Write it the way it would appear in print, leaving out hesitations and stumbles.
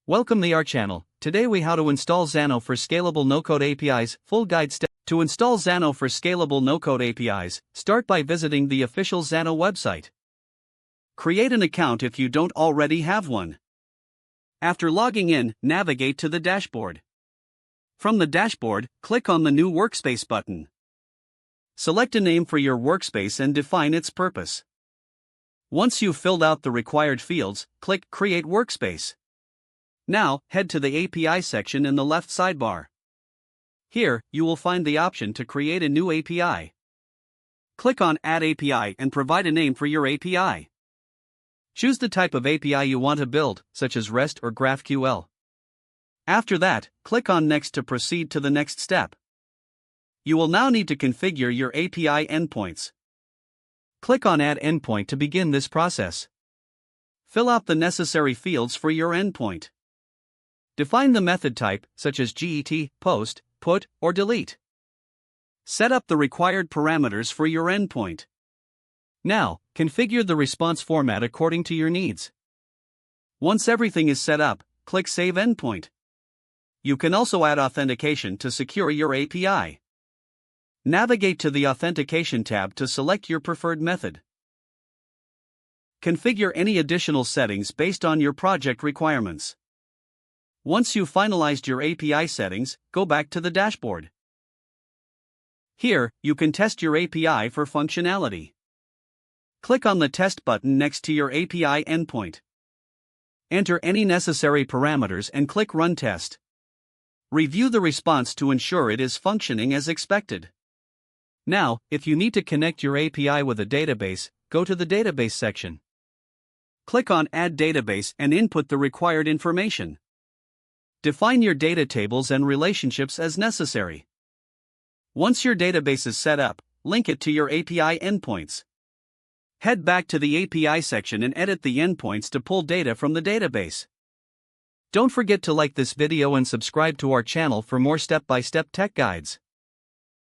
Welcome to our channel. Today we how to install Xano for scalable no-code APIs, full guide step. To install Xano for scalable no-code APIs, start by visiting the official Xano website. Create an account if you don't already have one. After logging in, navigate to the dashboard. From the dashboard, click on the New Workspace button. Select a name for your workspace and define its purpose. Once you've filled out the required fields, click Create Workspace. Now, head to the API section in the left sidebar. Here, you will find the option to create a new API. Click on Add API and provide a name for your API. Choose the type of API you want to build, such as REST or GraphQL. After that, click on Next to proceed to the next step. You will now need to configure your API endpoints. Click on Add Endpoint to begin this process. Fill out the necessary fields for your endpoint. Define the method type, such as GET, POST, PUT, or DELETE. Set up the required parameters for your endpoint. Now, configure the response format according to your needs. Once everything is set up, click Save Endpoint. You can also add authentication to secure your API. Navigate to the Authentication tab to select your preferred method. Configure any additional settings based on your project requirements. Once you've finalized your API settings, go back to the dashboard. Here, you can test your API for functionality. Click on the Test button next to your API endpoint. Enter any necessary parameters and click Run Test. Review the response to ensure it is functioning as expected. Now, if you need to connect your API with a database, go to the Database section. Click on Add Database and input the required information. Define your data tables and relationships as necessary. Once your database is set up, link it to your API endpoints. Head back to the API section and edit the endpoints to pull data from the database. Don't forget to like this video and subscribe to our channel for more step-by-step tech guides.